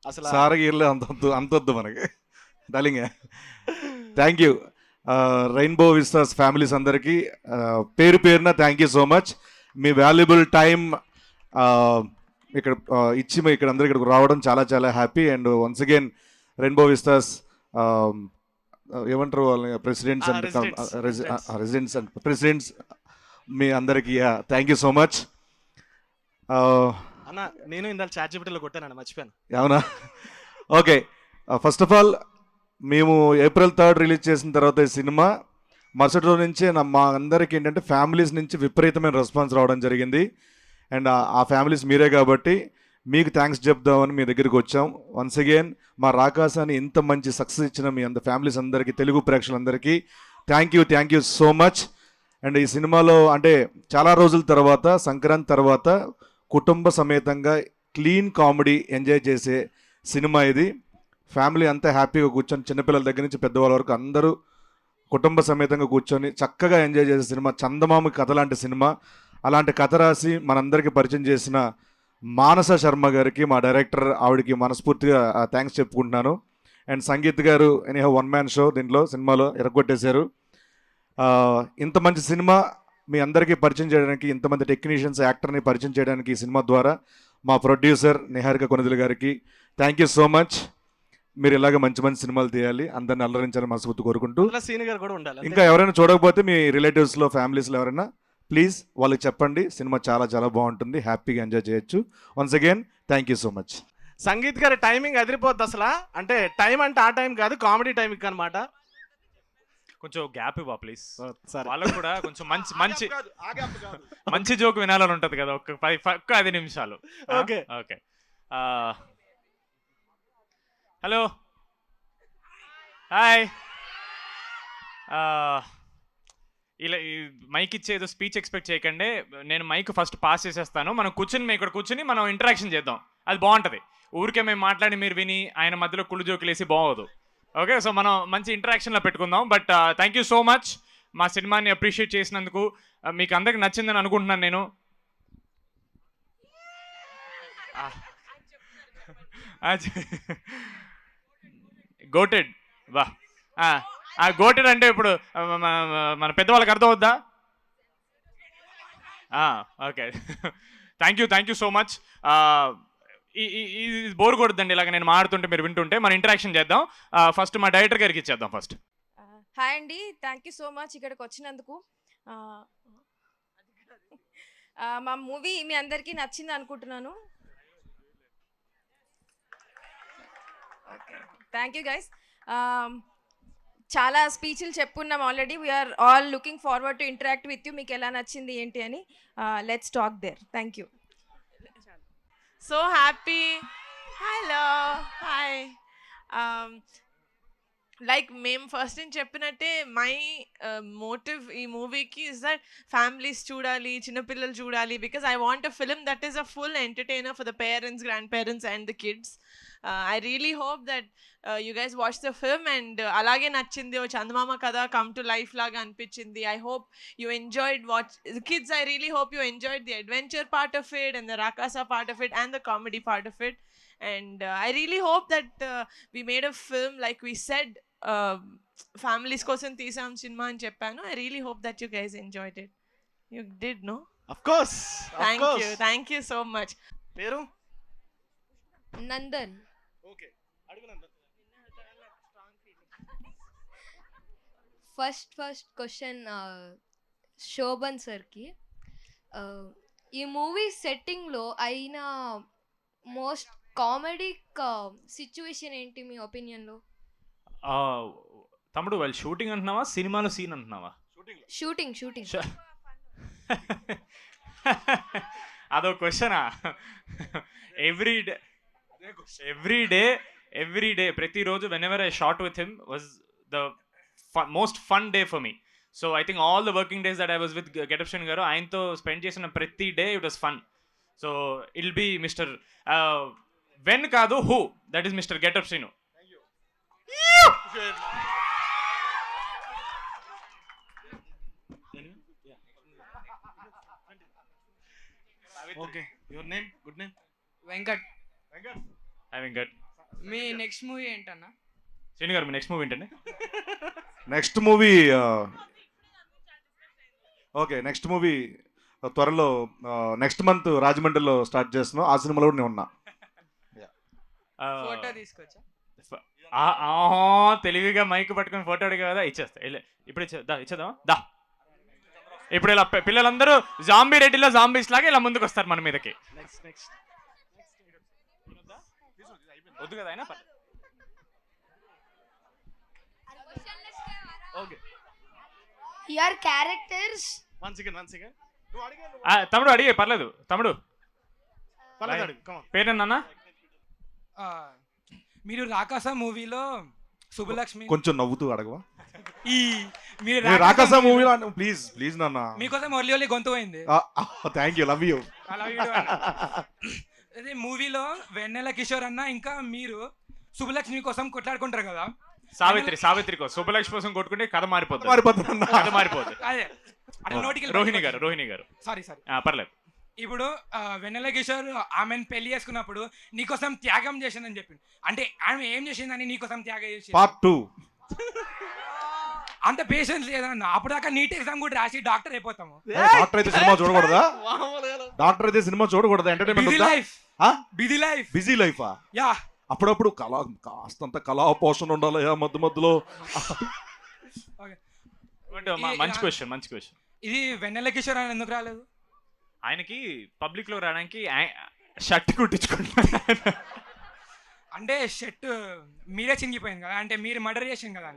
అసలు సారగీర్లు అంతొద్దు మనకి darling. Thank you Rainbow Vistas families అందరికీ పేరు పేరున థ్యాంక్ యూ సో మచ్. మీ వాల్యుబుల్ టైం ఇక్కడ ఇచ్చి ఇక్కడ అందరూ ఇక్కడికి రావడం చాలా చాలా happy. And once again Rainbow Vistas ఏమంటారు వాళ్ళని presidents and residents and presidents మీ అందరికీ థ్యాంక్ యూ సో మచ్. అన్న నేను ఇందాక చాట్ జీపీటీలో కొట్టాను, మర్చిపోయాను. అవునా? ఓకే, ఫస్ట్ ఆఫ్ ఆల్ మేము April 3 రిలీజ్ చేసిన తర్వాత ఈ సినిమా మరుసటి రోజు నుంచే మా అందరికీ ఏంటంటే ఫ్యామిలీస్ నుంచి విపరీతమైన రెస్పాన్స్ రావడం జరిగింది. అండ్ ఆ ఫ్యామిలీస్ మీరే కాబట్టి మీకు థ్యాంక్స్ చెప్దామని మీ దగ్గరికి వచ్చాం. వన్స్ అగైన్ మా రాకాసాన్ని ఇంత మంచి సక్సెస్ ఇచ్చిన మీ ఫ్యామిలీస్ అందరికీ, తెలుగు ప్రేక్షకులందరికీ thank you so much. And ఈ సినిమాలో అంటే చాలా రోజుల తర్వాత, సంక్రాంతి తర్వాత కుటుంబ సమేతంగా క్లీన్ కామెడీ ఎంజాయ్ చేసే సినిమా ఇది. ఫ్యామిలీ అంతా హ్యాపీగా కూర్చొని చిన్నపిల్లల దగ్గర నుంచి పెద్దవాళ్ళ వరకు అందరూ కుటుంబ సమేతంగా కూర్చొని చక్కగా ఎంజాయ్ చేసే సినిమా. చందమామ కథ లాంటి సినిమా. అలాంటి కథ రాసి మనందరికీ పరిచయం చేసిన మానస శర్మ గారికి, మా డైరెక్టర్ ఆవిడకి మనస్ఫూర్తిగా థ్యాంక్స్ చెప్పుకుంటున్నాను. అండ్ సంగీత్ గారు ఎనీహౌ వన్ మ్యాన్ షో దీంట్లో సినిమాలో ఎరగొట్టేశారు. ఇంత మంచి సినిమా మీ అందరికీ పరిచయం చేయడానికి, ఇంతమంది టెక్నీషియన్స్, యాక్టర్ని పరిచయం చేయడానికి ఈ సినిమా ద్వారా మా ప్రొడ్యూసర్ నిహారిక కొనిదెల గారికి థ్యాంక్ యూ సో మచ్. మీరు ఇలాగ మంచి మంచి సినిమాలు తీయాలి, అందరిని అల్లరించాలని మనస్ఫూర్తి కోరుకుంటూ, సీన్ గారు కూడా ఉండాలి. ఇంకా ఎవరైనా చూడకపోతే మీ రిలేటివ్స్లో, ఫ్యామిలీస్లో ఎవరైనా ప్లీజ్ వాళ్ళకి చెప్పండి. సినిమా చాలా చాలా బాగుంటుంది, హ్యాపీగా ఎంజాయ్ చేయొచ్చు. Once again thank you so much. Sangeet గారి టైమింగ్ అదిరిపోద్ది అసలు. అంటే టైం అంటే ఆ టైం కాదు, కామెడీ టైమింగ్ అనమాట. కొంచెం గ్యాప్ ఇవ్వ ప్లీజ్. సరే, వాళ్ళకు కూడా కొంచెం మంచి మంచి మంచి జోక్ వినాలని ఉంటది కదా. ఒక్క 5 నిమిషాలు. Okay okay. Hello, hi. ఇలా మైక్ ఇచ్చే ఏదో స్పీచ్ ఎక్స్పెక్ట్ చేయకండి. నేను మైక్ ఫస్ట్ పాస్ చేసేస్తాను. మనం కూర్చుని ఇక్కడ కూర్చుని మనం ఇంటరాక్షన్ చేద్దాం, అది బాగుంటుంది. ఊరికే మేము మాట్లాడి మీరు విని ఆయన మధ్యలో కుళ్ళు జోకులు వేసి బాగోదు. ఓకే, సో మనం మంచి ఇంటరాక్షన్లో పెట్టుకుందాం. But thank you so much మా సినిమాని అప్రిషియేట్ చేసినందుకు. మీకు అందరికి నచ్చిందని అనుకుంటున్నాను నేను. గోటెడ్ వా. గోటెడ్ అంటే ఇప్పుడు మన పెద్దవాళ్ళకి అర్థం అవుద్దా? Okay, thank you so much. ఇది బోర్ కొడుతుందండి ఇలాగ నేను మాడుతుంటే మీరు వింటుంటే. మన ఇంటరాక్షన్ చేద్దాం. ఫస్ట్ మా డైరెక్టర్ గారికి ఇచ్చేద్దాం ఫస్ట్. హాయ్ అండి, థ్యాంక్ యూ సో మచ్ ఇక్కడికి వచ్చినందుకు. మా మూవీ మీ అందరికీ నచ్చింది అనుకుంటున్నాను. Thank you guys. చాలా స్పీచ్లు చెప్పుకున్నాం already. We're all looking forward to interact with you. మీకు ఎలా నచ్చింది ఏంటి అని let's talk there. Thank you. So happy. Hello. Hi. Like మేము ఫస్ట్ నేను చెప్పినట్టే మై మోటివ్ ఈ మూవీకి ఇస్ దట్ ఫ్యామిలీస్ చూడాలి, చిన్నపిల్లలు చూడాలి. Because I want a film that is a full entertainer for the parents, grand parents and the kids. I really hope that you guys watch the film and అలాగే నచ్చింది. ఓ చందమామ కథ come to life లాగా అనిపించింది. I hope you enjoyed watch kids. I really hope you enjoyed the adventure part of it and the రాకాసా part of it and the comedy part of it. And I really hope that we made a film like we said, families కోసం తీసాం cinema అని చెప్పాను. I really hope that you guys enjoyed it. You did, no? of course. Thank you so much. పేరు Nandan. Okay, అడుగు Nandan. First question Shobhan సార్కి. ఈ movie సెట్టింగ్లో అయిన most comedic situation ఏంటి మీ ఒపీనియన్లో? తమ్ముడు వాళ్ళు షూటింగ్ అంటున్నావా, సినిమాలో సీన్ అంటున్నావా? షూటింగ్. అదో క్వశ్చనా? ఎవ్రీ డే ప్రతిరోజు whenever I shot with him was the most fun day for me. So I think all the working days that I was with Get Up Shrin garu ఆయనతో spend చేసిన ప్రతి day it was fun. So it'll be Mr. When కాదు who, that is Mr. Get Up Shrin. Thank you. Okay, your name, good name? Venkat. Hi Venkat. Me next movie ఏంటన్నా? శ్రీను గారు మీ next movie ఏంటండి? Next movie okay, next movie త్వరలో next month రాజమండ్రిలో start చేస్తున్నాం. ఆ సినిమాలో కూడా నేను ఉన్నా. ఫోటో తీసుకొచ్చా. తెలివిగా మైక్ పట్టుకొని ఫోటో అడిగా కదా, ఇచ్చేస్తా. ఇప్పుడు ఇచ్చేద్దాం దా. ఇప్పుడు ఇలా పిల్లలందరూ జాంబీ రెడ్డిలో జాంబీస్ లాగా ఇలా ముందుకు వస్తారు మన మీదకి. వద్దు కదా అయినా okay your characters. One second తమ్ముడు అడిగే పర్లేదు. తమ్ముడు పర్లేదు, పేరేనా? మీరు రాకాస మూవీలో శుభలక్ష్మి కొంచెం నవ్వుతూ అడగవా? ఈ మీరు రాకాస మూవీలో ప్లీజ్ నాన్న. మీకోసం ఒల్లి ఒల్లి గొంతు పోయింది. Thank you, love you. అదే మూవీలో వెన్నెల కిషోర్ అన్న ఇంకా మీరు శుభలక్ష్మి కోసం కొట్లాడుకుంటారు కదా. సావిత్రి కోసం శుభలక్ష్మి కోసం కొట్టుకుంటే కథ మారిపోతుంది. కథ మారిపోతుంది. అదే నోటికి రోహిణి గారు సారీ పర్లేదు. ఇప్పుడు వెన్నెల కిషోర్ ఆమెను పెళ్లి చేసుకున్నప్పుడు నీకోసం త్యాగం చేసిందని చెప్పింది. అంటే ఆమె ఏం చేసిందని నీకోసం త్యాగం చేసి పార్ట్ 2 అంత పేషెన్స్ లేదన్న. అప్పుడాక నీట్ ఎగ్జామ్ కూడా రాసి డాక్టర్ అయిపోతాము. డాక్టర్ అయితే సినిమా చూడకూడదా? డాక్టర్ అయితే సినిమా చూడకూడదా? ఎంటర్టైన్మెంట్ లైఫ్ బిజీ లైఫా? యా. అప్పుడప్పుడు కాస్తంత కళా పోషణ ఉండాలి మధ్య మధ్యలో. మంచి క్వశ్చన్. ఇది వెన్నెల కిషోర్ అని ఎందుకు రాలేదు? ఆయనకి పబ్లిక్ లో రావడానికి షర్ట్ కుట్టించుకుంటున్నాను. అంటే షర్ట్ మీరే చింగిపోయింది కదా, అంటే మీరు మర్డర్ చేసాం కదా.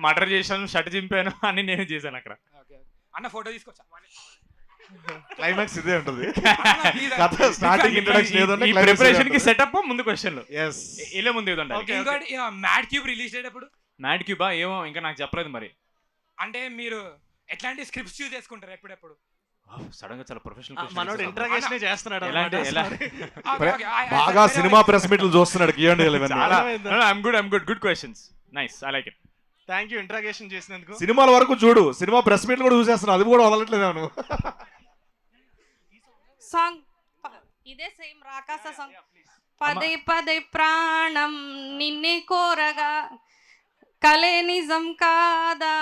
మర్డర్ చేశాను, షర్ట్ చింపాను అని నేను చేశాను అక్కడ. అన్న ఫోటో తీసుకొచ్చా. క్లైమాక్స్ ఇదే ఉంటుంది. స్టార్టింగ్ ఇంట్రడక్షన్ ప్రిపరేషన్ కి సెటప్ ముందు క్వశ్చన్లు ఇలా ముందు ఇంకోటి మ్యాడ్ క్యూబ్ రిలీజ్ అయ్యేటప్పుడు. మ్యాడ్ క్యూబా ఏమో ఇంకా నాకు చెప్పలేదు మరి. అంటే మీరు ఎట్లాంటి స్క్రిప్ట్స్ చూస్ చేసుకుంటారు ఎప్పుడెప్పుడు? సడన్ గా చాలా ప్రొఫెషనల్ మనోడు ఇంటరాగేషన్ చేస్తున్నాడు. బాగా సినిమా ప్రెస్ మీట్లు చూస్తున్నాడు. Good questions, nice, I like it. Thank you interrogation చేసినందుకు. సినిమాల వరకు చూడు, సినిమా ప్రెస్ మీట్లు కూడా చూసేస్తున్నావు, అది కూడా వదలట్లేదు. నేను సాంగ్ ఇదే సేమ్ రాకాస సాంగ్. పదే ప్రాణం నిన్నే కోరగా, కలే నిజం కాదా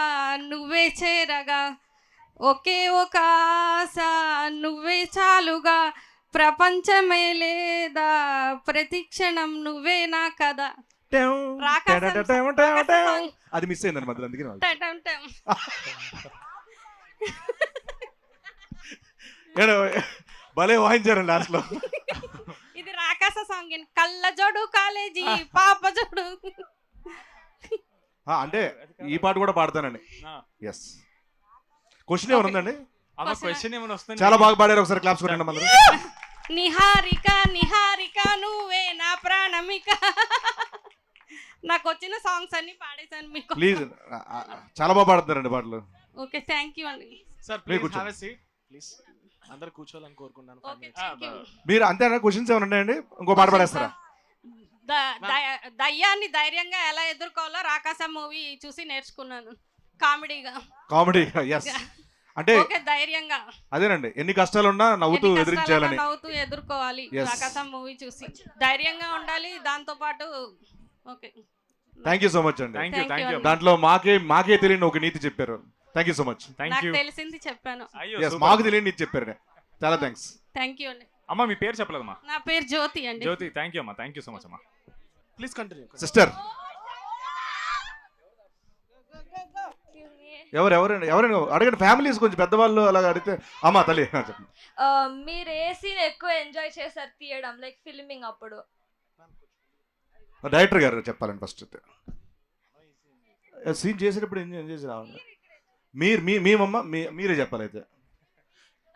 నువ్వే చేరగా, ఒకే ఒక ఆశ నువ్వే చాలుగా, ప్రపంచమే లేదా ప్రతిక్షణం నువ్వేనా కదా. అది మిస్ అయిందని మధ్యలో, అందుకే భలే వాయించారు లాస్ట్ లో. ఇది రాకాస సాంగ్. కళ్ళ జోడు కాలేజీ పాప జోడు. అంటే ఈ పాట కూడా పాడతానండి. ఎస్. క్వశ్చన్ ఏమైనా ఉందండి? చాలా బాగా పాడారు, ఒకసారి క్లాప్స్ కొట్టండి అందరూ. నిహారిక నువ్వే నా ప్రాణమిక. నాకు వచ్చిన సాంగ్స్ అన్ని పాడేశాను మీకు. ప్లీజ్, చాలా బాగా పాడుతున్నారండి పాటలు. ఓకే, థ్యాంక్ యూ అండి. Sir please have a seat please. అందరూ కూర్చోవాలని కోరుకుంటున్నాను. మీరు అంతేనా? క్వశ్చన్స్ ఏమైనా ఉన్నాయండి? ఇంకో పాట పాడేస్తారా? దయ్యాన్ని ధైర్యంగా ఎలా ఎదుర్కోవాలో రాకాస మూవీ చూసి నేర్చుకున్నాను. కామెడీగా. ఎస్. అంటే ధైర్యంగా అదేనండి, ఎన్ని కష్టాలున్నా నవ్వుతూ ఎదిరించాలని, నవ్వుతూ ఎదుర్కోవాలి. రాకాస మూవీ చూసి ధైర్యంగా ఉండాలి. దాంతో పాటు okay, thank you so much అండి. దాంట్లో మాకే తెలియని ఒక నీతి చెప్పారు. Thank you so much. నాకు తెలిసింది చెప్పాను. మాకు తెలియని నీతి చెప్పారు. చాలా థ్యాంక్స్. థ్యాంక్ యూ అండి. అమ్మా మీ పేరు చెప్పలేదమ్మా? నా పేరు జ్యోతి అండి. జ్యోతి, థ్యాంక్ యూ అమ్మా. థ్యాంక్ యూ సో మచ్ అమ్మా. Please continue sister. ఎవరైనా అడగండి, ఫ్యామిలీస్ కొంచెం పెద్దవాళ్ళు అలా అడిగితే. అమ్మా తల్లి చెప్పండి. మీరు ఏ సీన్ ఎక్కువ ఎంజాయ్ చేశారు తీయడం, లైక్ ఫిల్మింగ్ అప్పుడు? డైరెక్టర్ గారు చెప్పాలండి ఫస్ట్. సీన్ చేసేటప్పుడు ఎంజాయ్ చేసి రావాలి. మీరే చెప్పాలి అయితే.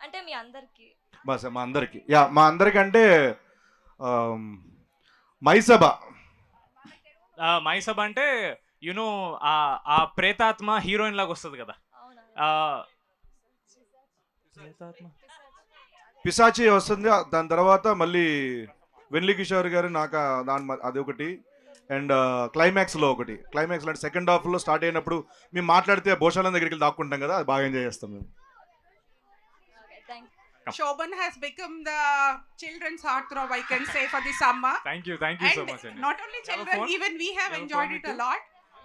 అంటే మీ అందరికి బస్ మా అందరికి అంటే మైసభ అంటే యునో ఆ ప్రేతాత్మ హీరోయిన్ లాగా వస్తుంది కదా. పిశాచి వస్తుంది. దాని తర్వాత మళ్ళీ వెన్లీ కిషోర్ గారు నాకు అది ఒకటి. అండ్ క్లైమాక్స్లో ఒకటి. క్లైమాక్స్లో అంటే సెకండ్ హాఫ్లో స్టార్ట్ అయినప్పుడు మేము మాట్లాడితే భోషాలం దగ్గరికి దాక్కుంటాం కదా, అది బాగా ఎంజాయ్ చేస్తాం మేము. Shobhan has become the children's heartthrob, I can say, for the summer. Thank you so And much అండి. not only You have a children, phone? even we have You have a enjoyed phone it with a you? lot.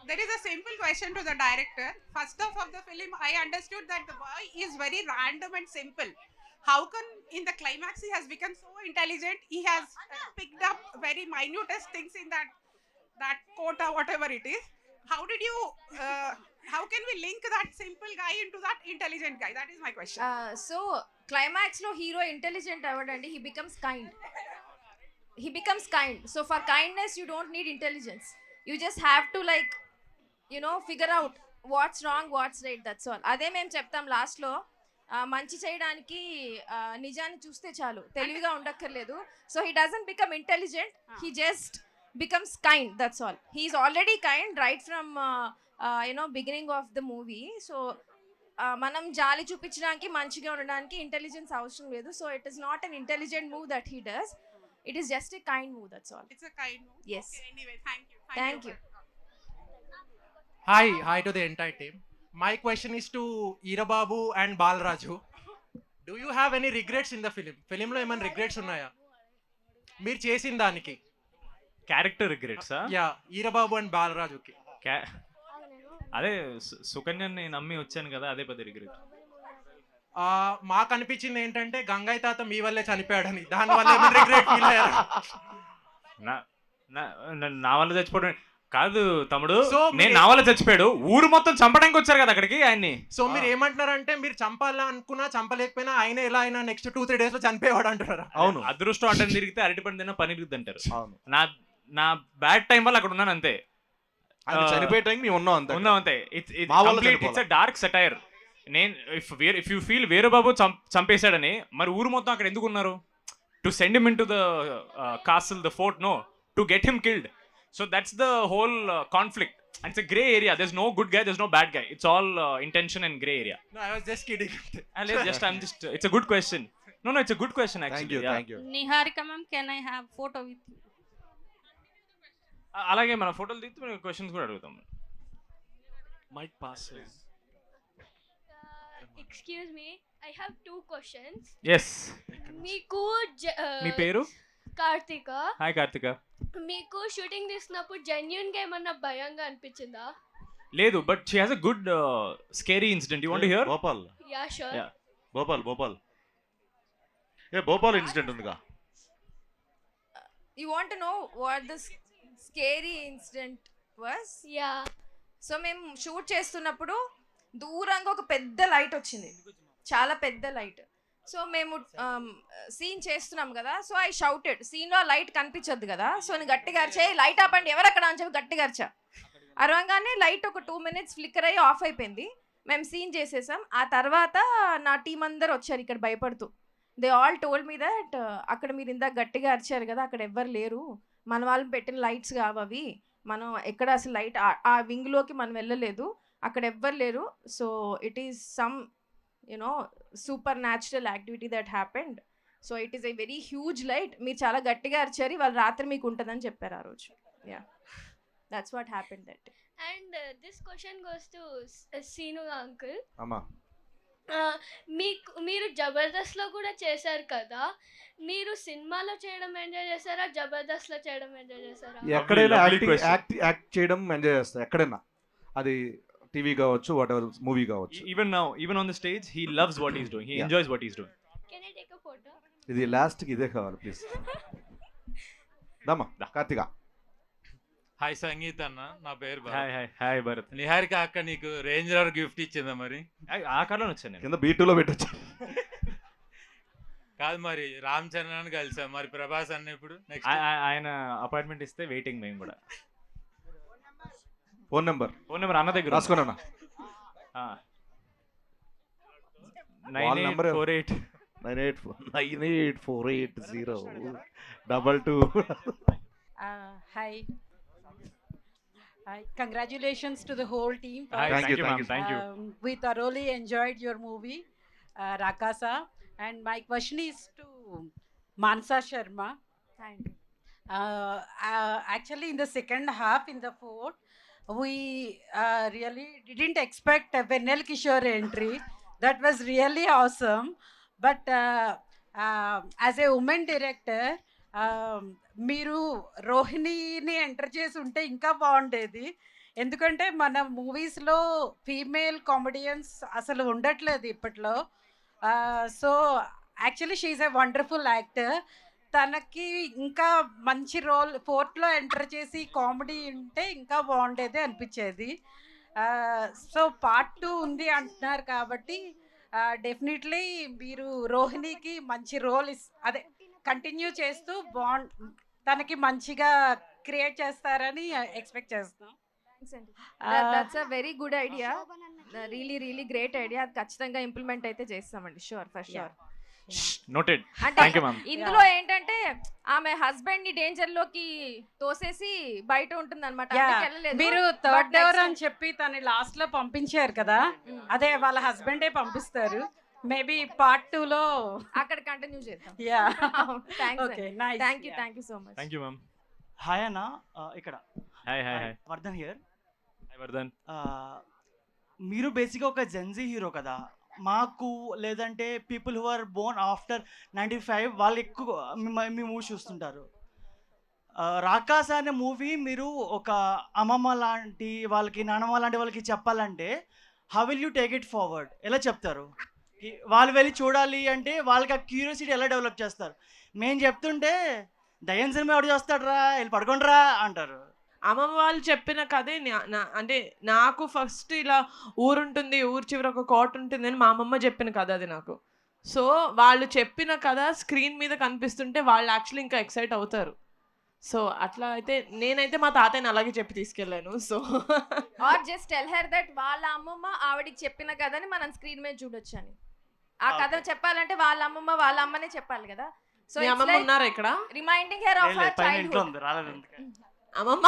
There is a simple question to the director. First half of the film, I understood that the boy is very random and simple. How come in the climax he has become so intelligent? He has picked up very minutest things in that quota, whatever it is. How did you? How can we link that simple guy into that intelligent guy? That is my question. So climax లో hero intelligent అవ్వడండి, he becomes kind. So for kindness you don't need intelligence. You just have to like figure out what's wrong, what's right, that's all. అదే మేము చెప్తాం లాస్ట్లో, మంచి చేయడానికి నిజాన్ని చూస్తే చాలు, తెలివిగా ఉండక్కర్లేదు. So he doesn't become intelligent, he just becomes kind, that's all. He is already kind right from beginning of the movie. So మనం జాలి చూపించడానికి, మంచిగా ఉండడానికి ఇంటెలిజెన్స్ అవసరం లేదు. So it is not an intelligent move that he does, it is just a kind move, that's all. It's a kind move. Yes. Okay, anyway, thank you. Thank you. Hi to the entire team. My question is to Eerababu and Balaraju. Do you have any regrets in the film? Film lo eman regrets unnaya? Meer chesin daniki. Character రిగ్రెట్సా? Yeah, Eerababu and Balaraju ki. అదే సుకన్యని నమ్మి వచ్చాను కదా, అదే పెద్ద regret. మాకు అనిపించింది ఏంటంటే గంగయ్య తాత మీ వల్లే చనిపోయాడని, దాని వల్ల ఏమైనా రిగ్రెట్ ఫీల్ అయ్యారా? నా వల్ల చచ్చిపోవడం కాదు తమ్ముడు, So, నేను నా వల్ల చచ్చిపోయాడు, ఊరు మొత్తం చంపడానికి వచ్చారు కదా అక్కడికి ఆయన్ని. సో మీరు ఏమంటున్నారంటే మీరు చంపాలనుకున్నా చంపలేకపోయినా ఆయన ఎలా అయినా నెక్స్ట్ 2-3 days లో చనిపోయేవాడు అంటున్నారా? అవును, అదృష్టం అడ్డం తిరిగితే అరటి పండు తిన్నా పని ఇరుగుద్ది అంటారు. అవును. నా బ్యాడ్ టైం వల్ల అక్కడ ఉన్నాను అంతే. ఆయన చనిపోయే టైం మేము ఉన్నాం అంతే. మా వల్ల ఇట్స్ అ డార్క్ సెటైర్. నేను ఇఫ్ యూ ఫీల్ వీరబాబు చంపేశాడని, మరి ఊరు మొత్తం అక్కడ ఎందుకు ఉన్నారు? To send him in to the castle, the fort, no, to get him killed. So that's the whole conflict, and it's a gray area. There's no good guy, there's no bad guy. It's all intention and gray area. No, I was just kidding. I'm just it's a good question. No, it's a good question actually. Thank you. Niharika ma'am, can I have photo with you? అలాగే మన ఫోటోలు దిగుతూ మనం questions కూడా అడుగుతాం. Mic pass. Excuse me, I have 2 questions. yes మీకు మీ పేరు? కార్తిక. హాయ్ కార్తిక. మీకు షూటింగ్ తీసినప్పుడు జెన్యూన్ గా ఏమన్నా భయంగా అనిపించిందా? లేదు, but she has a good scary incident. You want to hear? Bhopal. Yeah sure. Bhopal Bhopal incident ఉందిగా. You want to know what the scary incident was? Yeah. So మేము షూట్ చేస్తున్నప్పుడు దూరంగా ఒక పెద్ద లైట్ వచ్చింది, చాలా పెద్ద లైట్. సో మేము సీన్ చేస్తున్నాం కదా, సో ఐ షౌటెడ్, సీన్లో లైట్ కనిపించద్దు కదా, సో నేను గట్టిగా అరిచే లైట్ ఆపండి ఎవరు అక్కడ అని చెప్పి గట్టిగా అరిచా. అరవంగానే లైట్ ఒక 2 minutes ఫ్లిక్కర్ అయ్యి ఆఫ్ అయిపోయింది. మేము సీన్ చేసేసాం. ఆ తర్వాత నా టీం అందరు వచ్చారు ఇక్కడ భయపడుతూ. They all told me that అక్కడ మీరు ఇందాక గట్టిగా అరిచారు కదా, అక్కడ ఎవ్వరు లేరు, మన వాళ్ళు పెట్టిన లైట్స్ కావవి, మనం ఎక్కడ అసలు లైట్ ఆ వింగ్లోకి మనం వెళ్ళలేదు, అక్కడ ఎవ్వరు లేరు. So it is some super natural activity that happened. So it is a very huge light. మీరు చాలా గట్టిగా అరిచారు, వాళ్ళు రాత్రి మీకు ఉంటుందని చెప్పారు ఆ రోజు. Yeah, that's what happened that. And this question goes to Seenu uncle. అమ్మా, మీరు జబర్దస్త్లో కూడా చేశారు కదా, మీరు సినిమాలో చేయడం ఎంజాయ్ చేశారా, జబర్దస్త్లో చేయడం ఎంజాయ్ చేశారా? ఎక్కడైనా యాక్ట్ చేయడం ఎంజాయ్ చేస్తా, ఎక్కడైనా, అది టీవీ కావచ్చు, వాట్ ఎవర్ మూవీ కావచ్చు. Even on the stage he loves what is doing, he enjoys what is doing. Can I take a photo? ఇది లాస్ట్కి ఇదే కావాలి ప్లీజ్. దమ్మా కార్తిక. హాయ్ సంగీత్ అన్న, నా పేరు హాయ్ భరత్. నిహారిక అక్క నీకు రేంజ్ రోవర్ గిఫ్ట్ ఇచ్చిందా? మరి ఆ కార్లోనే వచ్చాను నేను. కింద B2లో పెట్టచ్చు కాదు, మరి రామ్ చరణ్ కలిసా, మరి ప్రభాస్ అన్న ఇప్పుడు నెక్స్ట్ ఆయన అపాయింట్మెంట్ ఇస్తే వెయిటింగ్. మేము కూడా ఫోన్ నెంబర్ అన్న దగ్గర రాసుకోనన్నా. 98480222. Hi. Congratulations to the whole team. Thank you. We thoroughly enjoyed your movie, Rakasa. And my question is to Mansa Sharma. Thank you. Actually, in the second half, in the fort, we really didn't expect a Venel Kishore entry. That was really awesome. But as a women director మీరు రోహిణిని enter చేసి ఉంటే ఇంకా బాగుండేది. ఎందుకంటే మన మూవీస్లో female comedians అసలు ఉండట్లేదు ఇప్పట్లో. So actually she's a wonderful actor. తనకి ఇంకా మంచి రోల్ 4th ఎంటర్ చేసి కామెడీ ఉంటే ఇంకా బాగుండేది అనిపించేది. సో పార్ట్ 2 ఉంది అంటున్నారు కాబట్టి డెఫినెట్లీ మీరు రోహిణికి మంచి రోల్ అదే కంటిన్యూ చేస్తూ తనకి మంచిగా క్రియేట్ చేస్తారని ఎక్స్పెక్ట్ చేస్తున్నాం. That's a very good idea, really great idea. అది ఖచ్చితంగా ఇంప్లిమెంట్ అయితే చేస్తామండి, షూర్, ఫర్ షూర్. నోటెడ్. అంటే థాంక్యూ మ్యామ్. ఇందులో ఏంటంటే ఆమె హస్బెండ్ ని డేంజర్ లోకి తోసేసి బయట ఉంటుంది అనమాట. మీరు థర్డ్ డోర్ అని చెప్పి తను లాస్ట్ లో పంపించారు కదా, అదే వాళ్ళ హస్బెండే పంపిస్తారు. మేబీ పార్ట్ 2లో అక్కడ కంటిన్యూ చేద్దాం. Yeah thanks. Okay, nice. Thank you so much. Thank you ma'am. Hi అన్న, ఇక్కడ hi hi hi Vardhan here. Hi Vardhan. మీరు బేసిక్గా ఒక జెన్జీ హీరో కదా. మాకు లేదంటే people who are born after 95 వాళ్ళు ఎక్కువ మీ మూవీ చూస్తుంటారు. రాకాస అనే మూవీ మీరు ఒక అమ్మమ్మ లాంటి వాళ్ళకి, నానమ్మ లాంటి వాళ్ళకి చెప్పాలంటే how will you take it forward? ఎలా చెప్తారు? వాళ్ళు వెళ్ళి చూడాలి అంటే వాళ్ళకి ఆ క్యూరియాసిటీ ఎలా డెవలప్ చేస్తారు? మేము చెప్తుంటే దయ్యం సినిమా ఎవడు చేస్తాడు రా, వెళ్ళి పడుకోండిరా అంటారు. అమ్మమ్మ వాళ్ళు చెప్పిన కథే అంటే నాకు ఫస్ట్ ఇలా ఊరుంటుంది, ఊరు చివర ఒక కోట ఉంటుంది అని మా అమ్మమ్మ చెప్పిన కథ అది నాకు. సో వాళ్ళు చెప్పిన కథ స్క్రీన్ మీద కనిపిస్తుంటే వాళ్ళు యాక్చువల్లీ ఇంకా ఎక్సైట్ అవుతారు. సో అట్లా అయితే నేనైతే మా తాతయ్యని అలాగే చెప్పి తీసుకెళ్ళాను. So are just tell her that వాళ్ళ అమ్మమ్మ ఆవిడికి చెప్పిన కథని మనం స్క్రీన్ మీద చూడొచ్చు అని. ఆ కథ చెప్పాలంటే వాళ్ళ అమ్మమ్మ వాళ్ళ అమ్మనే చెప్పాలి కదా. సో మీ అమ్మమ్మ ఉన్నారా ఇక్కడ? Reminding her of her childhood. అమ్మమ్మ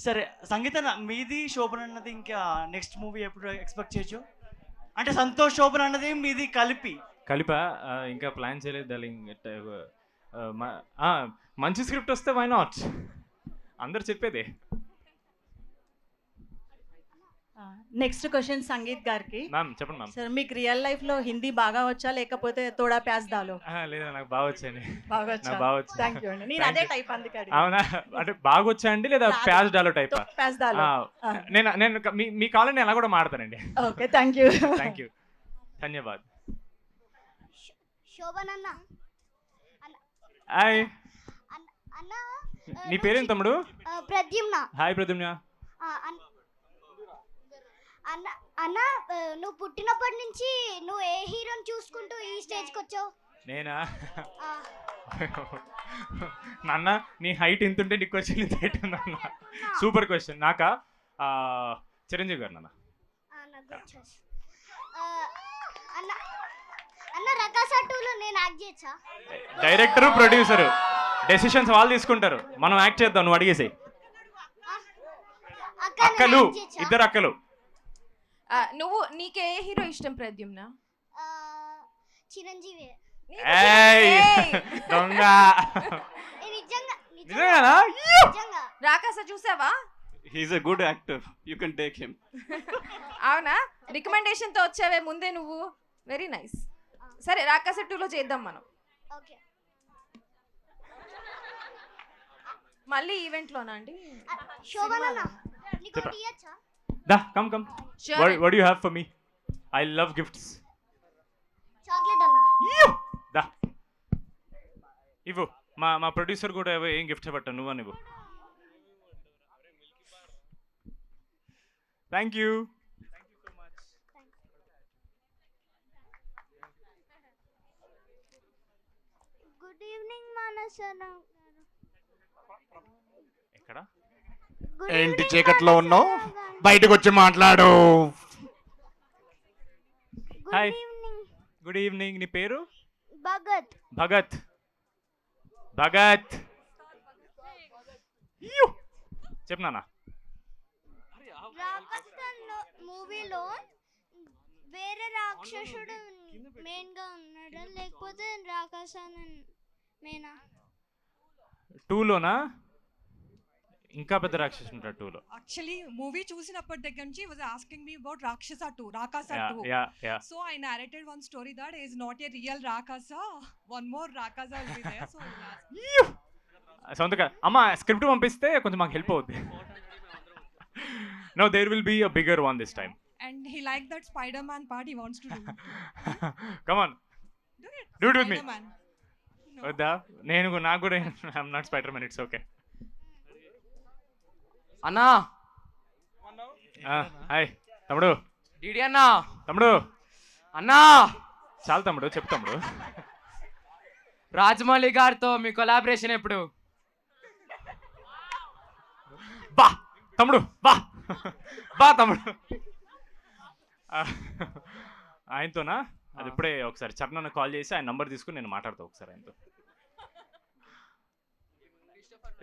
సరే సంగీత, మీది శోభన్ అన్నది ఇంకా నెక్స్ట్ మూవీ ఎప్పుడు ఎక్స్పెక్ట్ చేయొచ్చు? అంటే సంతోష్ శోభన్ అన్నది మీది కలిపా ఇంకా ప్లాన్ చేయలేదు డార్లింగ్. మంచి స్క్రిప్ట్ వస్తే వై నాట్, అందరు చెప్పేదే. నెక్స్ట్ క్వశ్చన్ సంగీత్ గారికి. మ్యామ్ చెప్పండి మ్యామ్. సార్ మీకు రియల్ లైఫ్ లో హిందీ బాగా వచ్చా లేకపోతే తోడా ప్యాస్ దాలో? లేదా నాకు బాగా వచ్చాయండి. బాగా వచ్చా. థ్యాంక్ యూ అండి. నేను అదే టైప్ అందుకే అడిగాను. అవునా, అంటే బాగా వచ్చా అండి లేదా ప్యాస్ డాలో టైప్? ప్యాస్ దాలో. నేను మీ కాలనీ అలా కూడా మాడతానండి. Okay, thank you. Thank you, ధన్యవాద్. శోభన్ అన్న. హాయ్, నీ పేరేం తమ్ముడు? ప్రద్యుమ్న. హాయ్ ప్రద్యుమ్న. అన్న అన్న నువ్వు పుట్టినప్పటి నుంచి నువ్వు ఏ హీరోని చూసుకుంటూ ఈ స్టేజ్కి వచ్చావు? నేనా? నాన్న నీ హైట్ ఎంత ఉంటే నీకు క్వశ్చన్ ఇంత హైట్ ఉందన్న. Super question. నాకా చిరంజీవి గారు నాన్న. అన్న అన్న రకాస 2లో నేను యాక్ట్ చేయొచ్చా? డైరెక్టర్ ప్రొడ్యూసర్ డెసిషన్స్ వాళ్ళు తీసుకుంటారు, మనం యాక్ట్ చేద్దాం, నువ్వు అడిగేసాయి. అక్కలు, ఇద్దరు అక్కలు. నువ్వు నీకే హీరో ఇష్టం ప్రద్యుమ్న? చిరంజీవి. దొంగ. నిజంగా రాకాస చూసావా? He's a good actor, you can take him. అవునా, రికమెండేషన్ తో వచ్చావే ముందే నువ్వు. Very nice. సరే రాకాస 2లో చేద్దాం మనం. ఓకే. మళ్ళీ ఈవెంట్ లోనా అండి? శోభన్ అన్న నీకు టియచ్చా? Da, come. Sure. What do you have for me? I love gifts. Chocolate అన్న. Da. ఇవ్వు. మా ప్రొడ్యూసర్ కూడా ఏం గిఫ్ట్ ఇవ్వట, నువ్వు అని ఇవ్వు. Thank you. గుడ్ ఈవినింగ్ మానసన. ఎక్కడ? ఏంటి చీకట్లో ఉన్నావు? బయటకు వచ్చి మాట్లాడు. Hi, good evening. నీ పేరు? భగత్. భగత్. చెప్పనా? మూవీలో వేరే రాక్షసుడు మెయిన్ గా ఉన్నాడా లేకపోతే రాకాస మెయినా? 2లోనా? ఇంకా పెద్ద రాక్షసు ఉంటాడు 2లో. యాక్చువల్లీ మూవీ చూసినప్పటి దగ్గర నుంచి వాజ్ ఆస్కింగ్ మీ అబౌట్ రాక్షస 2 రాకాస 2. Yeah. So I narrated one story that is not a real rakasa, one more rakasa will be there. So సొంతగా అమ్మ స్క్రిప్ట్ పంపిస్తే కొంచెం మాకు హెల్ప్ అవుద్ది. No, there will be a bigger one this time. and he liked that Spider-Man part, he wants to do. Come on. Do it with me. Spider-Man. వద్దా? నాకు కూడా I'm not spider man, it's okay. అన్నా hi తమ్ముడు. DD అన్నా. తమ్ముడు అన్నా చాలు తమ్ముడు, చెప్పు తమ్ముడు. రాజమౌళి గారితో మీ కొలాబరేషన్ ఎప్పుడు? బా తమ్ముడు బా తమ్ముడు. ఆయనతోనా? అది ఇప్పుడే ఒకసారి చరణ్ కాల్ చేసి ఆయన నంబర్ తీసుకుని నేను మాట్లాడతా ఒకసారి ఆయనతో.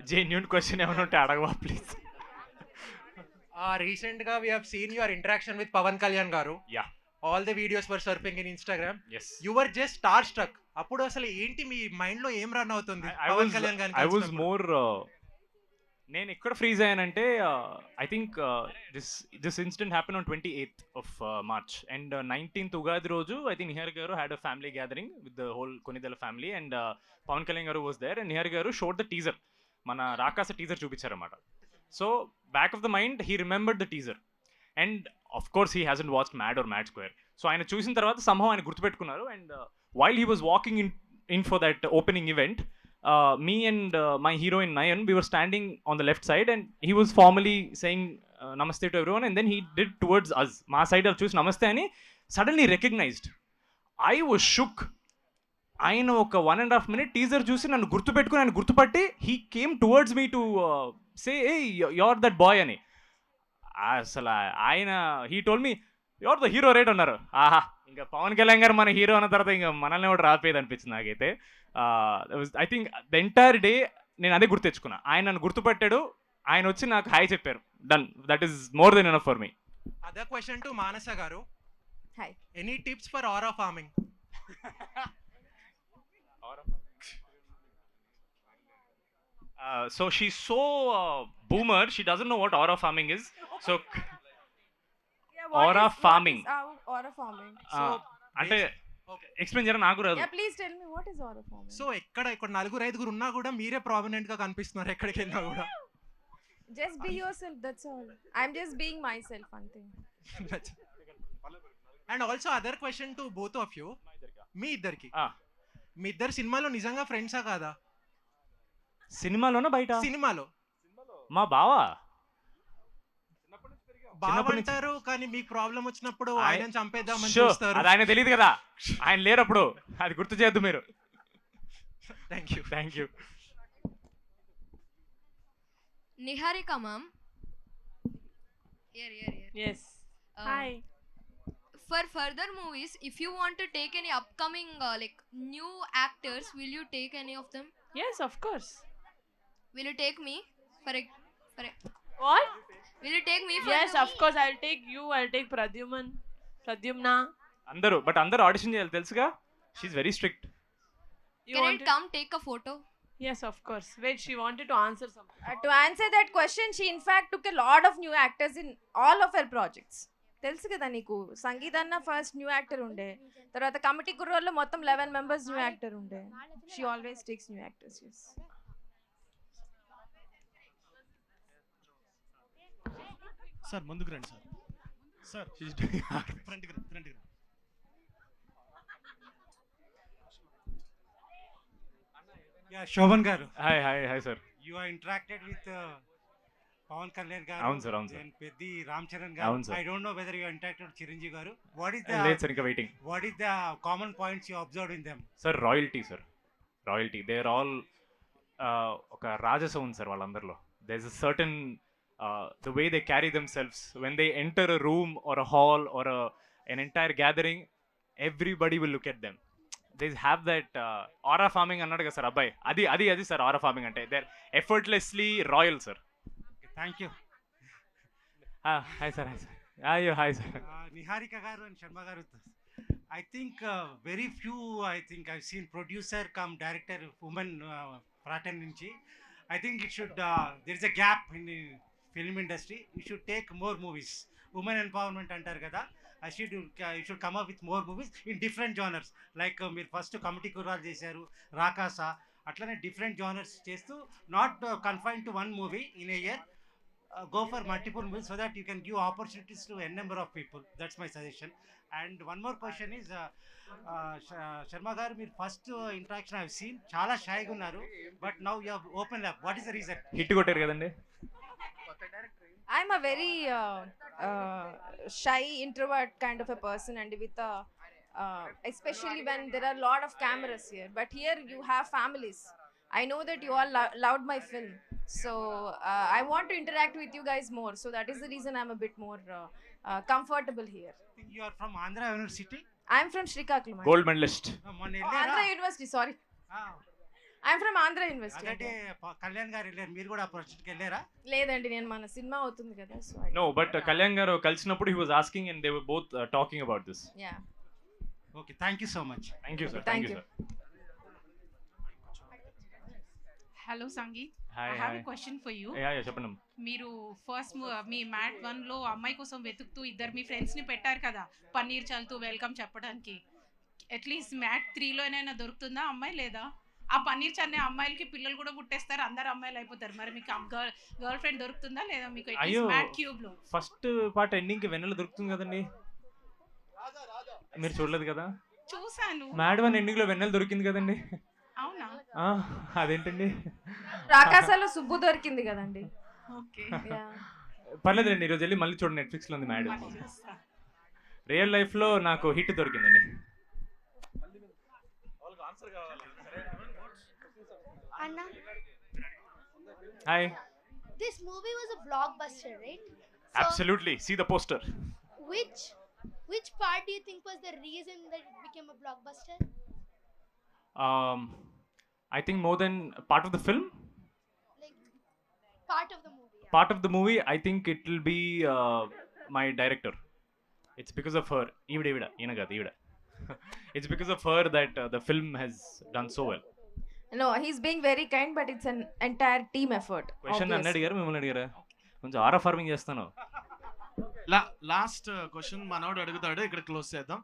జెన్యూన్ క్వశ్చన్ ఏమైనా ఉంటే అడగవా ప్లీజ్. Recent గా we have seen your interaction with Pavan Kalyan garu. Yeah. All the videos were surfing in Instagram. Yes. You were just starstruck. అప్పుడు అసలు ఏంటి మీ మైండ్ లో ఏం రన్ అవుతుంది పవన్ కళ్యాణ్ గారిని? I was more నేను ఎక్కడ ఫ్రీజ్ అయ్యానంటే I think this incident happen on 28th of March and 19th Ugadi రోజు ఐ థింక్ నిహార్ గారు had a family gathering with the whole Konidela family and Pawan Kalyan గారు వాస్ దేర్ అండ్ నిహార్ గారు షోడ్ ద టీజర్, మన Rakasa teaser చూపించారన్నమాట. So back of the mind he remembered the teaser and of course he hasn't watched Mad or Mad Square. సో ఆయన చూసిన తర్వాత సంభవం ఆయన గుర్తుపెట్టుకున్నారు and while he was walking in for that opening event, me and my heroine Nayan, we were standing on the left side and he was formally saying namaste to everyone and then he did towards us. My side of choose namaste ani suddenly recognized. I was shook. ఆయన ఒక 1.5 minute teaser చూసి నన్ను గుర్తుపెట్టుకుని ఆయన గుర్తుపట్టి he came towards me to say hey you're that boy అని. అసలు ఆయన he told me you're the hero right అన్నారు. ఆహా, ఇంకా పవన్ కళ్యాణ్ గారు మన హీరో అన్న తర్వాత ఇంకా మనల్ని కూడా రాపేది అనిపించింది నాకైతే. I think the entire day నేను అదే గుర్తు తెచ్చుకున్నా. ఆయన నన్ను గుర్తుపెట్టాడు, ఆయన వచ్చి నాకు హాయ్ చెప్పారు. Done, that is more than enough for me. Other question to Manasa గారు. Hi. Any tips for aura farming? So she's so boomer, she doesn't know what aura farming is. So aura farming. Aura farming. అంటే explain చేయరా నాకు రాదు. Yeah, please tell me what is aura farming. So ఇక్కడ 4-5 ఉన్నా కూడా మీరే prominent గా కనిపిస్తున్నారు ఎక్కడికి వెళ్ళినా కూడా. Just be yourself, that's all. I'm just being myself, one thing. And also other question to both of you. మీ ఇద్దరికి మీ ఇద్దరు సినిమాలో నిజంగా ఫ్రెండ్సా కాదా? సినిమాలోనా బయట? సినిమాలో. మా బావా బాగుంటారు కానీ మీకు ప్రాబ్లం వచ్చినప్పుడు ఆయన చంపేద్దామని Sure, చూస్తారు. అది ఆయన తెలియదు కదా, ఆయన లేరప్పుడు. అది గుర్తు చేయొద్దు మీరు. Thank you. Niharika ma'am. Here. Yes. Hi. For further movies, if you want to take any upcoming like new actors, will you take any of them? Yes, of course. Will you take me for What? Will you take me for? Yes, of course. I'll take you. I'll take Pradyumna. అందరూ audition చేయాలి తెలుసుగా. She's very strict. Can I come take a photo? Yes, of course. Wait, she wanted to answer something. To answer that question, she in fact took a lot of new actors in all of her projects. తెలుసు కదా నీకు, సంగీత అన్న first new actor ఉండే, తర్వాత committee కుర్రోల్లో మొత్తం 11 members new actor ఉండే. She always takes new actors. yes. Sir ముందుకు రండి సార్. సార్ ఫ్రంట్కి రండి. Yeah Shobhan garu. Hi sir. You are interacted with Pawan Kalyan garu. అవును సార్. Peddi Ram Charan garu. I don't know whether you interacted Chiranjeevi garu. What is the లేదు సార్, ఇంకా waiting. What is the common points you observed in them? Sir royalty they are all ఒక రాజసం ఉంది sir వాళ్ళందరిలో. There is a certain the way they carry themselves when they enter a room or a hall or an entire gathering, everybody will look at them. They have that aura farming అన్నాడు కదా sir అబ్బాయి. అది sir aura farming అంటే. They are effortlessly royal sir. Thank you. Hi sir. Hi sir. Niharika గారు and Sharma గారు, I think very few I think I seen producer cum director women ప్రాటన్ నుంచి. I think it should, there is a gap in the film industry. You should take more movies. Women empowerment అంటారు కదా. You should come up with more movies in different genres. Like మీరు first committee కుర్రాలు చేశారు, రాకాసా, అట్లనే different genres చేస్తూ not confine to one movie in a year. Go for multiple movies so that you can give opportunities to a number of people. That's my suggestion. And one more question is, Sharma garu, meer first interaction I have seen chala shy ga unnaru, but now you have opened up. What is the reason? Hit కొట్టారు కదండి. I'm a very shy introvert kind of a person, and with especially when there are a lot of cameras here. But here you have families. I know that you all loved my film, so I want to interact with you guys more. So that is the reason I'm a bit more comfortable here. You are from Andhra University? I'm from Srikakulam. Gold medalist. Andhra University, sorry. I'm from Andhra University. అంటే కళ్యాణ్ గారు వెళ్ళారు, మీరు కూడా ఆ ప్రాజెక్ట్కి వెళ్ళారా? లేదండి, నేను మన సినిమా అవుతుంది కదా, సో నో, బట్ కళ్యాణ్ గారు కలిసినప్పుడు he was asking and they were both talking about this. Yeah. Okay, thank you so much. Thank you sir. Thank you sir. Hello sangeet, Hi, I have hi. A question for you. Yeah చెప్పండి. మీరు first మీ mat 1లో అమ్మాయి కోసం వెతుకుతూ ఇద్దరు మీ ఫ్రెండ్స్ని పెట్టారు కదా paneer చల్లుతూ welcome చెప్పడానికి. అట్లీస్ట్ మ్యాట్ 3లో ఏమైనా దొరుకుతుందా అమ్మాయి? లేదా ఆ పన్నీర్ చల్లే అమ్మాయిలకి పిల్లలు కూడా పుట్టేస్తారు, అందరు అమ్మాయిలు అయిపోతారు. మరి మీకు గర్ల్ ఫ్రెండ్ దొరుకుతుందా లేదా మీకు? అయ్యో, మ్యాట్ క్యూబ్లో ఫస్ట్ పార్ట్ ఎండింగ్కి వెన్నెల దొరుకుతుంది కదండి, మీరు చూడలేదు కదా? చూసాను. మ్యాడ్ 1 ఎండింగ్లో వెన్నెల దొరికింది కదండి. అవునా? అదేంటండి, రాకాసాలో సుబ్బు దొరికింది కదండి. ఓకే, పర్లేదండి, ఈరోజు వెళ్ళి మళ్ళీ చూడండి, నెట్ఫ్లిక్స్లో ఉంది మ్యాడ్. రియల్ లైఫ్లో నాకు హిట్ దొరికిందండి. Anna, హాయ్. this movie was a blockbuster, right? Absolutely. See the poster. Which part do you think was the reason that it became a blockbuster? I think more than part of the film. Like part of the movie. Yeah. Part of the movie, I think it will be my director. It's because of her. Evida. It's because of her that the film has done so well. No, he's being very kind, but it's an entire team effort. Question నన్ను అడిగారు, మిమ్మల్ని అడిగారా? కొంచెం ఆరా farming చేస్తాను. Last question మనోడు అడుగుతాడు, ఇక్కడ close చేద్దాం.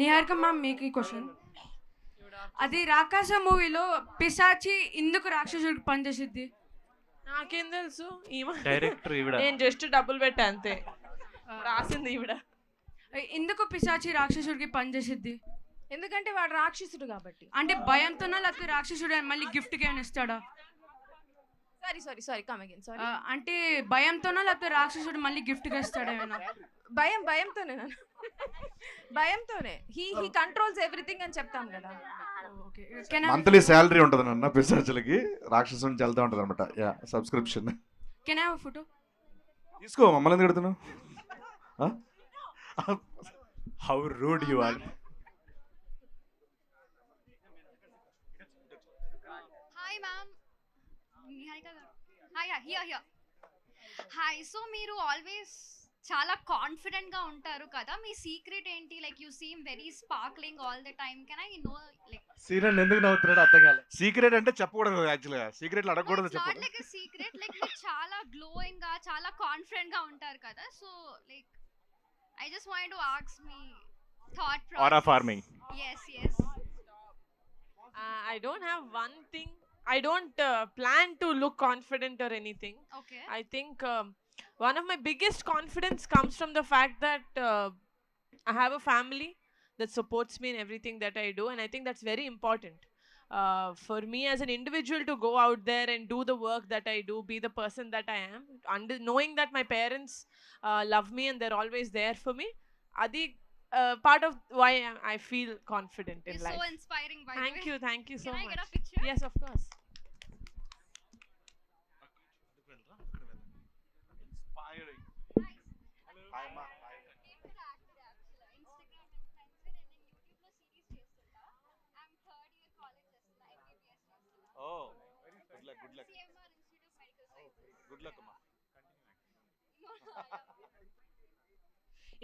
నిహారిక మ్యామ్, మీకు ఈ క్వశ్చన్. అది రాకాస మూవీలో పిశాచి ఎందుకు రాక్షసుడికి పనిచేసిద్ది? నాకేం తెలుసు, డైరెక్టర్ ఈవిడ. నేను జస్ట్ డబ్బులు పెట్టా అంతే, రాసింది ఈవిడ. ఎందుకు పిశాచి రాక్షసుడికి పనిచేసిద్ది? ఎందుకంటే వాడు రాక్షసుడు కాబట్టి. అంటే భయంతోనా లేకపోతే రాక్షసుడు మళ్ళీ గిఫ్ట్ గా ఇస్తాడా? Sorry come again. సారీ. అంటే భయంతోనా లేకపోతే రాక్షసుడు మళ్ళీ గిఫ్ట్ గా ఇస్తాడా? ఏమైనా భయంతోనే భయంతోనే హీ కంట్రోల్స్ ఎవ్రీథింగ్ అని చెప్తాం కదా. మంత్లీ శాలరీ ఉంటుంది అన్న పిశాచులకి, రాక్షసుని చల్తా ఉంటుంది అనమాట. Yeah, subscription. Can I have photo? తీసుకో, మమ్మల్ని ఎందుకు పెడుతున్నావు? How rude you are. Hi ma'am. Niharika garu. Hi, here. Hi, so మీరు ఆల్వేస్ చాలా కాన్ఫిడెంట్ గా ఉంటారు కదా, మీ సీక్రెట్ ఏంటి? Like you seem very sparkling all the time. Can I know like secret ఎందుకు నవ్వుతున్నాడు అర్థం కాలే. సీక్రెట్ అంటే చెప్పకూడదు, యాక్చువల్గా సీక్రెట్లు అడగకూడదు. Not like a secret, like మీరు చాలా గ్లోయింగ్ గా చాలా కాన్ఫిడెంట్ గా ఉంటారు కదా, so like I just want to ask me thought process. Aura farming. yes I don't have one thing. I don't plan to look confident or anything. Okay. I think one of my biggest confidence comes from the fact that I have a family that supports me in everything that I do, and I think that's very important. For me as an individual to go out there and do the work that I do, be the person that I am, knowing that my parents love me and they're always there for me, adi part of why I feel confident in You're life. so inspiring, by the way. Thank you so Can much. I get a picture? Yes, of course.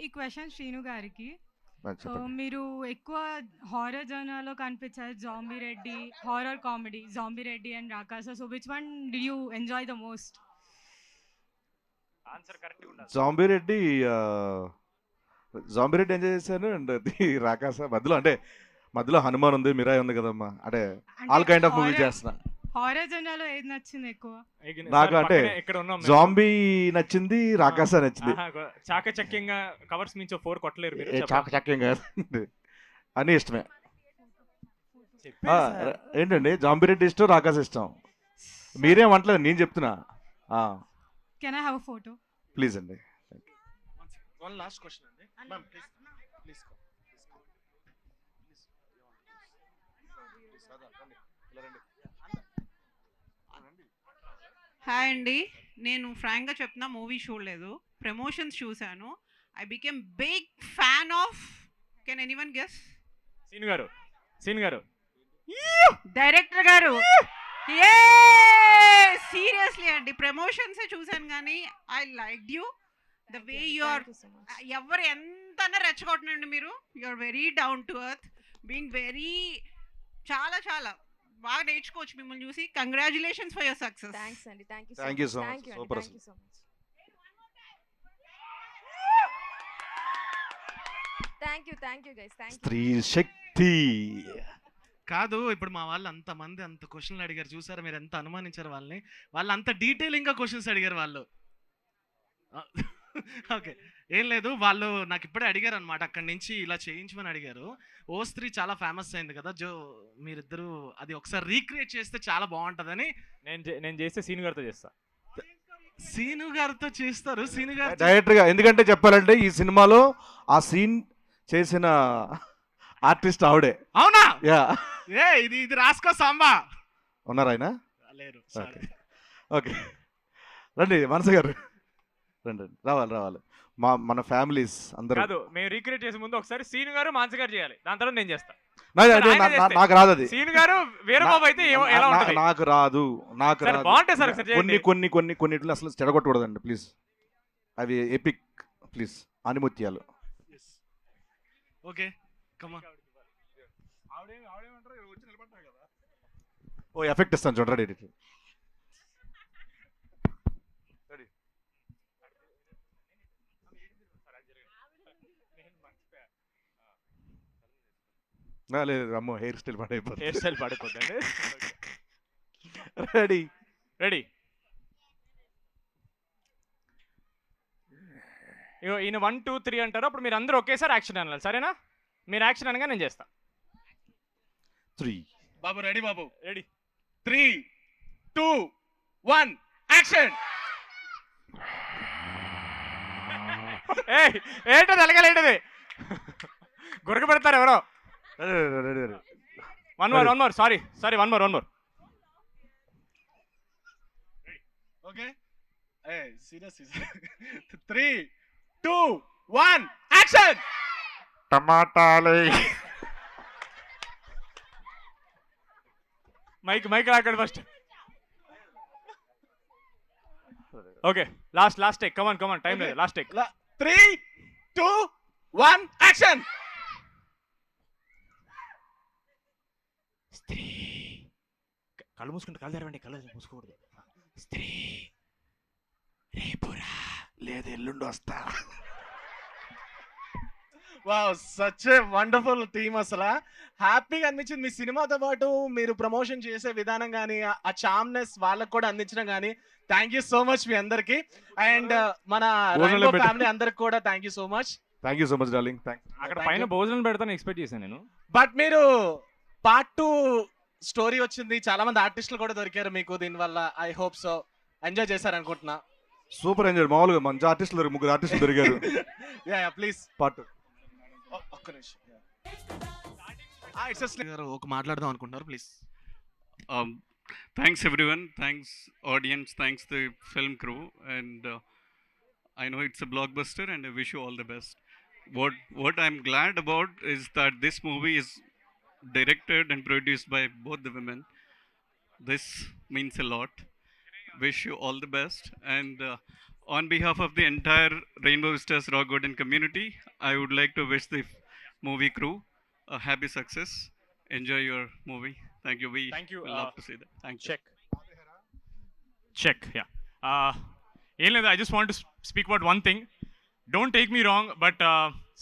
ఈ question Srinu గారికి. చెప్పండి. మీరు ఎక్కువ horror జోనర్లో కనిపించారు, zombie Reddy horror comedy, zombie Reddy and Rakasa. So which one do you enjoy the most? Answer correct ఉండాలి. Zombie Reddy enjoy చేశాను. And Rakasa మధ్యలో హనుమాన్ ఉంది, మిరాయ్ ఉంది కదమ్మా. అంటే ఆల్ కైండ్ ఆఫ్ మూవీ చేస్తున్నా. హారర్ జోనర్లో ఏది నచ్చింది ఎక్కువ? నాకు అంటే ఇక్కడ ఉన్నాం మేము. జాంబీ నచ్చింది, రాకాస నచ్చింది. చాకచక్యంగా కవర్స్ మించి 4 కొట్టలేరు మీరు. చాకచక్యం కాదు, అన్నీ ఇష్టమే. ఏంటండి జాంబీ రెడ్డి ఇష్టం, రాకాస ఇష్టం. మీరేం అంటలేదు, నేను చెప్తున్నా. Can I have a photo please అండి. వన్ లాస్ట్ క్వశ్చన్ అండి మ్యామ్, ప్లీజ్ ప్లీజ్. హాయ్ అండి, నేను ఫ్రాంక్గా చెప్తున్నా, మూవీ చూడలేదు, ప్రమోషన్స్ చూశాను. I became big fan of, can anyone guess? సీన్ గారు డైరెక్టర్ గారు. సీరియస్లీ అండి, ప్రమోషన్సే చూశాను కానీ I like you the way you are. ఎవరు ఎంతనా రెచ్చగొట్టనండి మీరు, you are very down to earth, being very చాలా చాలా బాగా నేర్చుకోవచ్చు మిమ్మల్ని చూసి. Congratulations for your success. Thanks అండి. Thank you Thank you so much. Super. Thank you so much. Thank you guys. Thank you. స్త్రీ శక్తి కాదు, ఇప్పుడు మా వాళ్ళు అంతమంది అంత క్వశ్చన్లు అడిగారు చూసారా, మీరు ఎంత అనుమానించారు వాళ్ళని. వాళ్ళు అంత డీటెయిలింగ్గా క్వశ్చన్స్ అడిగారు వాళ్ళు. ఓకే, ఏం లేదు, వాళ్ళు నాకు ఇప్పుడే అడిగారు అనమాట, అక్కడి నుంచి ఇలా చేయించమని అడిగారు. ఓ3 చాలా ఫేమస్ అయింది కదా, మీరిద్దరు అది ఒకసారి రీక్రియేట్ చేస్తే చాలా బాగుంటుందని. నేను చేస్తే సీను గారితో చేస్తా. సీను గారితో చేస్తారు, సీను గారు డైరెక్టర్ గా. ఎందుకంటే చెప్పాలంటే ఈ సినిమాలో ఆ సీన్ చేసిన ఆర్టిస్ట్ ఆవిడే. అవునా? యా. ఇది రాసుకో సాంబా. ఉన్నారు ఆయన? లేరు. ఓకే, రండి మనస గారు, రండి. రావాలి. మన ఫ్యామిలీస్ అందరూ. కాదు, మేము రీక్రియేట్ చేసే ముందు ఒకసారి సీను గారు మాన్స గారు చేయాలి, దాని తర్వాత నేను చేస్తా. నాకు రాదు అది. సీను గారు వీరబాబు అయితే ఎలా ఉంటుంది? నాకు రాదు. బాగుంటాయి సార్. కొన్నిట్లో అసలు చెడగొట్టకూడదండి ప్లీజ్. అవి ఎపిక్ ప్లీజ్, ఆనిముత్యాలు. ఓకే, కమా. ఓ ఎఫెక్ట్ ఇస్తాను చూడండి. లేదు అమ్మో, హెయిర్ స్టైల్ పాడైపోతుంది. రెడీ. ఇగో ఈయన 1 2 3 అంటారు, అప్పుడు మీరు అందరూ ఒకేసారి యాక్షన్ అనాలి, సరేనా? మీరు యాక్షన్ అనగా నేను చేస్తా. 3 బాబు రెడీ, బాబు రెడీ. 3 2 1 యాక్షన్. ఏంటో తెలగలేంటిది, గురక పెడతారు ఎవరో. One more sorry one more. Okay, serious. 3 2 1 action. టమాటాలే. మైక్ రాకండి first. Okay, last take. Come on లేదు. Last take. 3 2 1 యాక్షన్. స్త్రీ, కళ్ళు మూసుకుంటే కళ్ళు తెరవండి, కళ్ళు మూసుకోకూడదు. స్త్రీ రేపురా లేదు ఎల్లుండి వస్తా. Wow, such a wonderful team. అసలు హ్యాపీగా అనిపించింది మీ సినిమాతో పాటు మీరు ప్రమోషన్ చేసే విధానం కానీ ఆ చామ్నెస్ వాళ్ళకు కూడా అందించడం కానీ. థ్యాంక్ యూ సో మచ్ మీ అందరికి. అండ్ మన ఫ్యామిలీ అందరికి కూడా thank you so much. Thank you so much darling. అక్కడ పైన భోజనం పెడతాను ఎక్స్పెక్ట్ చేశాను నేను. బట్ మీరు పార్ట్ 2 స్టోరీ వచ్చింది, చాలా మంది ఆర్టిస్టులు కూడా దొరికారు మీకు దీనివల్ల. ఐ హోప్ సో ఎంజాయ్ చేశారు అనుకుంటున్నా. Super enjoy. మామూలుగా మంచి ఆర్టిస్టులు, 3 ఆర్టిస్టులు దొరికారు. ప్లీజ్ పార్ట్ ఒక్క నిమిషం. ఒక మాట్లాడదాం అనుకుంటున్నారు, please. Thanks everyone, thanks audience, thanks the film crew, and I know it's a blockbuster and I wish you all the best. What I'm glad about is that this movie is directed and produced by both the women. This means a lot. Wish you all the best, and on behalf of the entire Rainbow Vistas Rock Garden community, I would like to wish the movie crew. Happy success. Enjoy your movie. Thank you. We will love to see that. Thank you. Check yeah ఏం లేదు, I just want speak about one thing. Don't take me wrong, but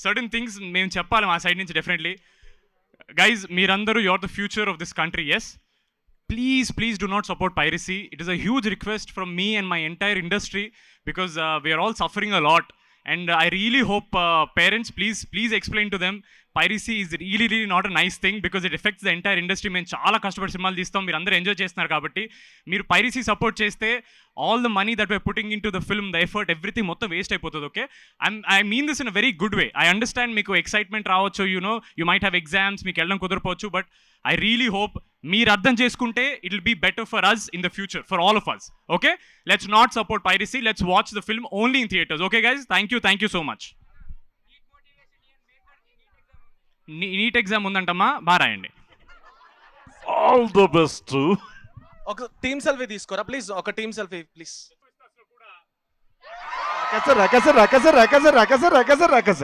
certain things మేము చెప్పాలి మా side నుంచి definitely. Guys, మీరందరూ you're the future of this country. Yes, please do not support piracy. It is a huge request from me and my entire industry, because we are all suffering a lot, and I really hope parents, please explain to them piracy is really not a nice thing, because it affects the entire industry. మేము చాలా కష్టపడి సినిమాలు తీస్తాం, మీరు అందరూ enjoy చేస్తున్నారు కాబట్టి మీరు పైరసీ సపోర్ట్ చేస్తే all the money that we're putting into the film, the effort, everything మొత్తం వేస్ట్ అయిపోతుంది. Okay, I mean this in a very good way. I understand మీకు ఎక్సైట్మెంట్ రావచ్చు, యూ మైట్ హ్యావ్ ఎగ్జామ్స్, మీకు వెళ్ళడం కుదరపోవచ్చు, but I really hope మీరు అర్థం చేసుకుంటే it will be better for us in the future, for all of us. Okay, let's not support piracy, let's watch the film only in theatres. Okay guys, thank you so much. NEET exam ఉందంటమ్మా, బాగా రాయండి. All the best. ఒక team selfie తీసుకోరా please, ఒక team selfie please. రకస